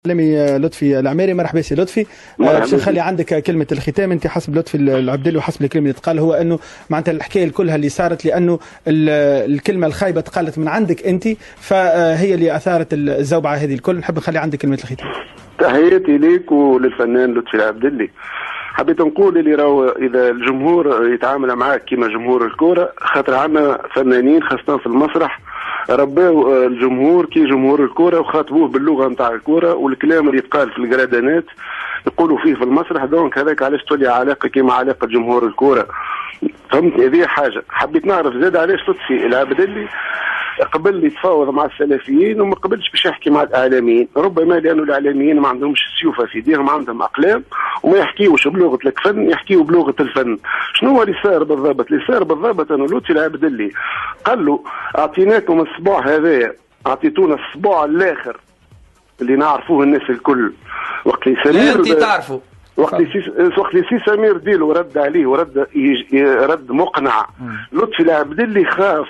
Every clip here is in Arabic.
كلامي لطفي العميري. مرحبا سي لطفي. باش نخلي عندك كلمه الختام. انت حسب لطفي العبدلي وحسب الكلمه اللي تقال هو انه معناتها الحكايه كلها اللي صارت لانه الكلمه الخايبه تقالت من عندك انت، فهي اللي اثارت الزوبعه هذه الكل. نحب نخلي عندك كلمه الختام. تحياتي ليك وللفنان لطفي العبدلي. حبيت نقول اللي راهو اذا الجمهور يتعامل معاك كما جمهور الكوره، خاطر عندنا فنانين خاصه في المسرح رباو الجمهور كي جمهور الكوره وخاطبوه باللغه نتاع الكوره، والكلام اللي يتقال في الجرادانات يقولوا فيه في المسرح. دونك هذاك علاش تولي علاقه كيما علاقه جمهور الكوره، فهمتني؟ هذه حاجه. حبيت نعرف زاد علاش لطفي العبدلي قبل يتفاوض مع السلفيين وما قبلش باش يحكي مع الاعلاميين، ربما لانه الاعلاميين ما عندهمش سيوفه في ايديهم، عندهم اقلام وما يحكيوش بلغه الفن، يحكيوا بلغه الفن. شنو هو اللي صار بالضبط؟ اللي صار بالضبط انه لطفي العبدلي قال له اعطيناكم الاسبوع هذايا، اعطيتونا الاسبوع الاخر اللي نعرفوه الناس الكل. وقت اللي سمير انت تعرفوا وقت اللي سي سمير ديلو رد عليه رد مقنع، لطفي العبدلي خاف،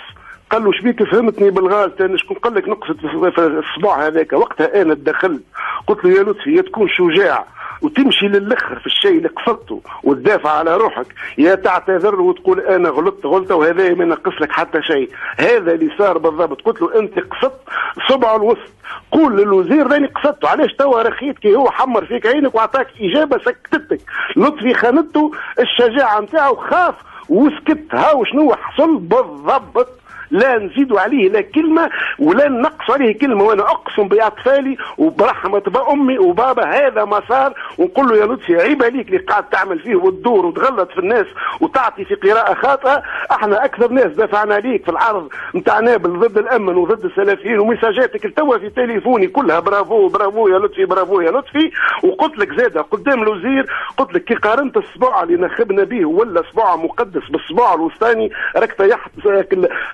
قال له شبيك فهمتني بالغلط، انا شكون قال لك نقصد في الصباع هذاك؟ وقتها انا تدخلت قلت له يا لطفي يا تكون شجاع وتمشي للاخر في الشيء اللي قصدته وتدافع على روحك، يا تعتذر وتقول انا غلطت وهذا ما ينقص لك حتى شيء. هذا اللي صار بالضبط. قلت له انت قصدت صبع الوسط، قول للوزير راني قصدته، علاش توا رخيت كي هو حمر فيك عينك واعطاك اجابه سكتتك؟ لطفي خانته الشجاعه نتاعو، خاف وسكت. هاو شنو حصل بالضبط؟ لا نزيدوا عليه لا كلمة ولا نقص عليه كلمة، وانا اقسم باطفالي وبرحمة بامي وبابا هذا ما صار. ونقول له يا لطفي عيب عليك اللي قاعد تعمل فيه وتدور وتغلط في الناس وتعطي في قراءة خاطئة. احنا اكثر ناس دافعنا عليك في العرض نتاع نابل ضد الامن وضد السلفيين، ومساجاتك التوا في تليفوني كلها برافو برافو يا لطفي برافو يا لطفي. وقلت لك زاده قدام الوزير، قلت لك كي قارنت الصباع اللي نخبنا به ولا صباع مقدس بالصباع الوسطاني راك طيحت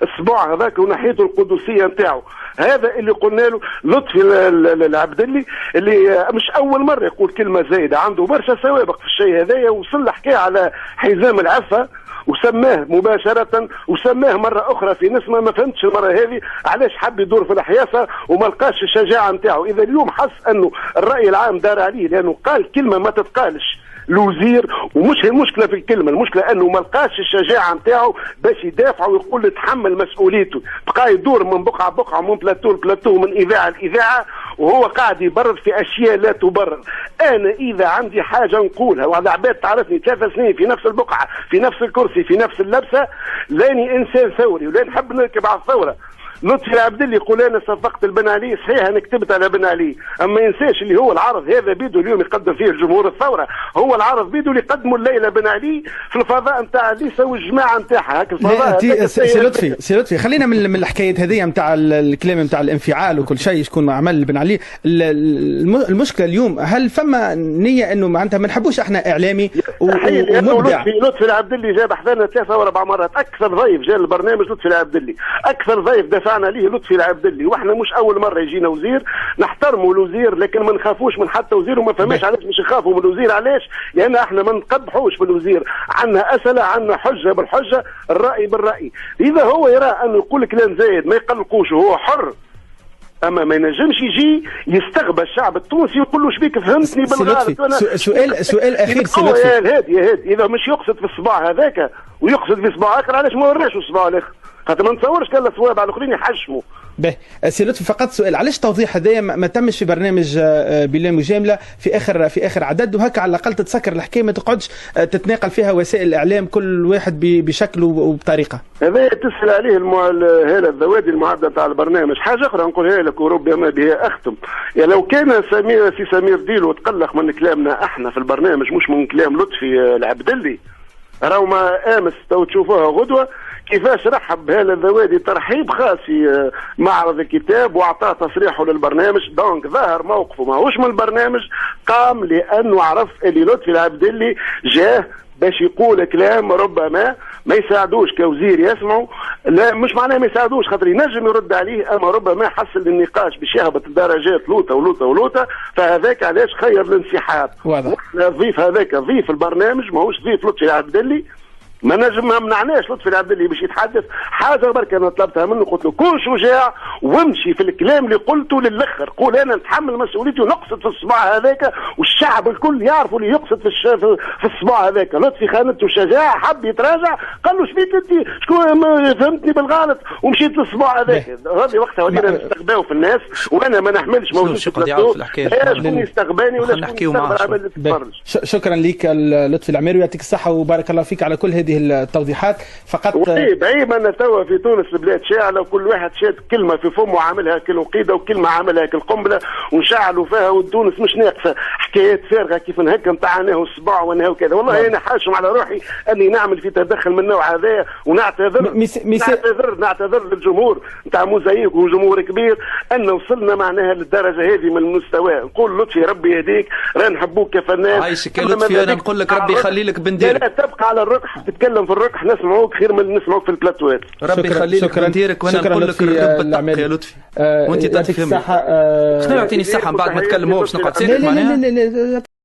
الصباع هذاك ونحيته القدسيه نتاعو. هذا اللي قلنا له لطفي العبدلي اللي مش اول مره يقول كلمه زايده، عنده برشا سوابق في الشيء هذايا. وصل حكايه على حزام العفه وسماه مباشرة وسماه مرة أخرى في نسمة. ما فهمتش المرة هذه علاش حب يدور في الحياسة وما لقاش الشجاعة نتاعو. إذا اليوم حس أنه الرأي العام دار عليه لأنه قال كلمة ما تتقالش الوزير، ومش هي المشكله في الكلمه، المشكله انه ما لقاش الشجاعه نتاعو باش يدافع ويقول يتحمل مسؤوليته. بقى يدور من بقعه بقعه من بلاتو لبلاتو من اذاعه لاذاعه وهو قاعد يبرر في اشياء لا تبرر. انا اذا عندي حاجه نقولها وعلى عباد تعرفني 3 سنين في نفس البقعه في نفس الكرسي في نفس اللبسه، لاني انسان ثوري ولا نحب نركب على الثوره. لطفي العبدلي يقول انا صفقت البن علي، صحيح انا كتبت على بن علي، اما ينساش اللي هو العرض هذا بيدو اليوم يقدم فيه الجمهور الثوره، هو العرض بيدو اللي يقدموا الليله بن علي في الفضاء نتاع ليسا والجماعه نتاعها هكا الفضاء. سي لطفي خلينا من الحكايات هذه نتاع الكلام نتاع الانفعال وكل شيء شكون عمل بن علي. المشكله اليوم هل فما نيه انه معناتها ما نحبوش احنا اعلامي ومبدع؟ لطفي العبدلي جاب حذانا 3 أو 4 مرات، اكثر ضيف جاء البرنامج لطفي العبدلي، اكثر ضيف دفعنا ليه لطفي العبدلي. واحنا مش اول مره يجينا وزير، نحترموا الوزير لكن ما نخافوش من حتى وزير، وما فهمش علاش مش نخافوا من الوزير. علاش؟ لان احنا ما نقبحوش بالوزير، عندنا اسئله، عندنا حجه بالحجه، الراي بالراي. اذا هو يرى انه يقول كلام زايد ما يقلقوش وهو حر، اما ما ينجمش يجي يستغبى الشعب التونسي ويقول له شبيك فهمتني بالغلط. سؤال اخير سي لطفي، يا هادي اذا مش يقصد في الصباع هذاك ويقصد في صباع اخر، علاش ما وراش الصباع الاخر؟ خاطر ما نتصورش كان الصواب على الاخرين يحجموا. باهي سي لطفي، فقط سؤال، علاش التوضيح هذايا ما تمش في برنامج بلا مجامله في اخر عدد، وهكا على الاقل تتسكر الحكايه ما تقعدش تتناقل فيها وسائل الاعلام كل واحد بشكله وبطريقه. هذا تسال عليه هذا الذوادي المعدة تاع البرنامج. حاجه اخرى نقولها لك وربما بها اختم، يا لو كان سمير ديلو تقلق من كلامنا احنا في البرنامج مش من كلام لطفي العبدلي، راهو ما امس تو تشوفوها غدوه كيفاش رحب بهذا الذوادي ترحيب خاص في معرض الكتاب واعطاه تصريحه للبرنامج. دونك ظهر موقفه ماهوش من البرنامج، قام لانه عرف اللي لطفي العبدلي جاه باش يقول كلام ربما ما يساعدوش كوزير يسمعوا، لا مش معناه ما يساعدوش خاطر ينجم يرد عليه، اما ربما حصل النقاش باش يهبط الدرجات لوطه ولوطه ولوطه، فهذاك علاش خير الانسحاب. واضح. الضيف هذاك ضيف البرنامج ماهوش ضيف لطفي العبدلي، ما منعناش لطفي العبدلي باش يتحدث حاجه برك. انا طلبتها منه قلت له كون شجاع وامشي في الكلام اللي قلته للاخر، قول انا نتحمل مسؤوليتي ونقصد في الصباع هذاك والشعب الكل يعرفوا اللي يقصد في الصباع هذاك. لطفي خانته الشجاعه، حب يتراجع، قال له شبيك انت شكون فهمتني بالغلط ومشيت للصباع هذاك. هذه وقتها ولينا نستغباو في الناس وانا ما نحملش موجود في البلاتو. شكون يستغباني ولا شكون يستغبر عمل تتفرج. شكرا لك لطفي العميري ويعطيك الصحه وبارك الله فيك على كل هذه التوضيحات. فقط عيب ان توا في تونس بلاد شاعله وكل واحد شاد كلمه في فمه عاملها كالوقيده وكلمه عاملها كالقنبله ونشعلوا فيها، والتونس مش ناقصه حكايات فارغه كيف هكا نتاع انه الصباع وانه كذا. والله انا حاشم على روحي اني نعمل في تدخل من النوع هذا، ونعتذر نعتذر للجمهور نتاع موزايك وجمهور كبير ان وصلنا معناها للدرجه هذه من المستوى. نقول لطفي ربي يهديك، راه نحبوك كفنان. عايشك يا لطفي، انا نقول لك ربي يخلي لك بنديرك. لا تبقى على الرقح، تتكلم في الرقح نسمعوك خير من نسمعوك في البلاتوات. ربي يخلي لك بنديرك، وانا نقول لك الرب يا لطفي وانت تفهمني. شنو يعطيني الصحه من بعد ما تكلم هو باش نقعد ساكت معناها.